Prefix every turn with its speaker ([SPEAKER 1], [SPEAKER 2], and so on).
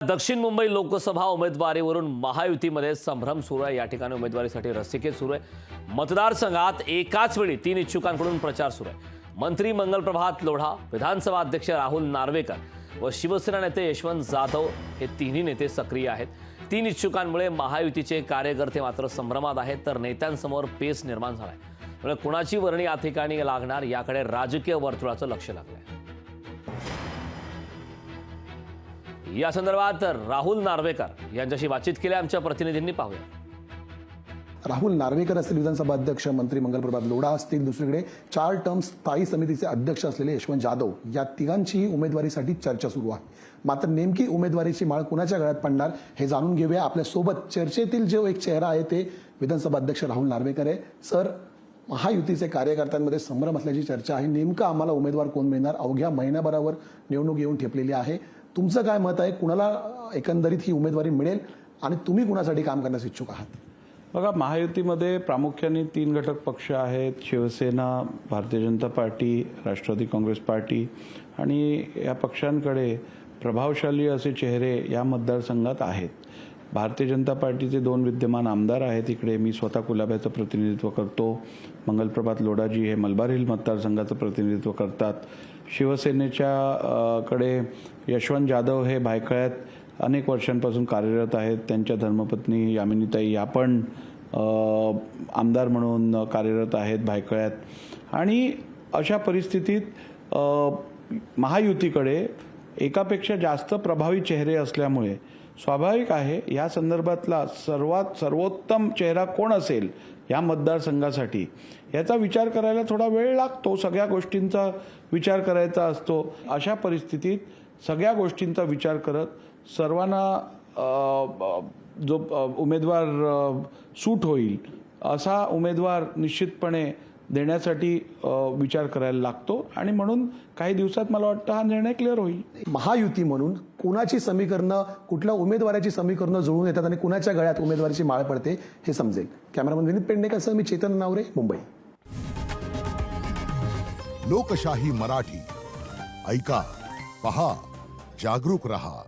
[SPEAKER 1] दक्षिण मुंबई लोकसभा उमेदवारीवरून महायुतीमध्ये संभ्रम सुरू आहे। या ठिकाणी उमेदवारीसाठी रस्सीखेच सुरू आहे। मतदारसंघात एकाच वेळी 3 इच्छुकांकडून प्रचार सुरू आहे। मंत्री मंगलप्रभात लोढा, विधानसभा अध्यक्ष राहुल नार्वेकर व शिवसेना नेते यशवंत जाधव हे तिन्ही नेते सक्रिय आहेत। 3 इच्छुकांमुळे महायुतीचे कार्यकर्ते मात्र संभ्रमात आहेत, तर नेत्यांसमोर पेच निर्माण झालाय। म्हणजे कुणाची वर्णी या ठिकाणी लागणार याकडे राजकीय वर्तुळाचं लक्ष लागलंय। या संदर्भात राहुल नार्वेकर यांच्याशी बातचीत केली आमच्या प्रतिनिधींनी, पाहूया।
[SPEAKER 2] राहुल नार्वेकर असतील विधानसभा अध्यक्ष, मंत्री मंगलप्रभात लोढा असतील, दुसरीकडे 4 टर्म स्थायी समितीचे अध्यक्ष असलेले यशवंत जाधव, या तिघांचीही उमेदवारीसाठी चर्चा सुरू आहे। मात्र नेमकी उमेदवारीची माळ कुणाच्या गळ्यात पडणार हे जाणून घेऊया। आपल्या सोबत चर्चेतील जो एक चेहरा आहे ते विधानसभा अध्यक्ष राहुल नार्वेकर आहे। सर, महायुतीचे कार्यकर्त्यांमध्ये संभ्रम असल्याची चर्चा आहे। नेमका आम्हाला उमेदवार कोण मिळणार? अवघ्या महिन्याभरावर निवडणूक येऊन ठेपलेली आहे। तुमचं काय मत आहे? कुणाला एकंदरीत ही उमेदवारी मिळेल आणि तुम्ही कुणासाठी काम करण्यास इच्छुक आहात?
[SPEAKER 3] बघा, महायुतीमध्ये प्रामुख्याने 3 घटक पक्ष आहेत: शिवसेना, भारतीय जनता पार्टी, राष्ट्रवादी काँग्रेस पार्टी। आणि या पक्षांकडे प्रभावशाली असे चेहरे या मतदारसंघात आहेत। भारतीय जनता पार्टीचे 2 विद्यमान आमदार आहेत इकडे। मी स्वतः कुलाब्याचं प्रतिनिधित्व करतो। मंगलप्रभात लोढाजी हे मलबार हिल मतदारसंघाचं प्रतिनिधित्व करतात। शिवसेनेच्या कडे यशवंत जाधव हे भायखळ्यात अनेक वर्षांपासून कार्यरत आहेत। त्यांच्या धर्मपत्नी यामिनीताई या पण आमदार म्हणून कार्यरत आहेत भायखळ्यात। आणि अशा परिस्थितीत महायुतीकडे एकापेक्षा जास्त प्रभावी चेहरे असल्यामुळे स्वाभाविक आहे या संदर्भातला सर्वोत्तम चेहरा कोण असेल या मतदारसंघासाठी याचा विचार करायला थोडा वेळ लागतो। सगळ्या गोष्टींचा विचार करायचा असतो। अशा परिस्थितीत सगळ्या गोष्टींचा विचार करत सर्वांना जो उमेदवार सूट होईल असा उमेदवार निश्चितपणे देण्यासाठी विचार करायला लागतो। आणि म्हणून काही दिवसात मला वाटतं हा निर्णय क्लिअर होईल।
[SPEAKER 2] महायुती म्हणून कुणाची समीकरणं, कुठल्या उमेदवाराची समीकरणं जुळून येतात आणि कुणाच्या गळ्यात उमेदवारीची माळ पडते हे समजेल। कॅमेरामन विनीत पेडणेकरसह मी चेतन नावरे, मुंबई।
[SPEAKER 4] लोकशाही मराठी ऐका, पहा, जागरूक रहा।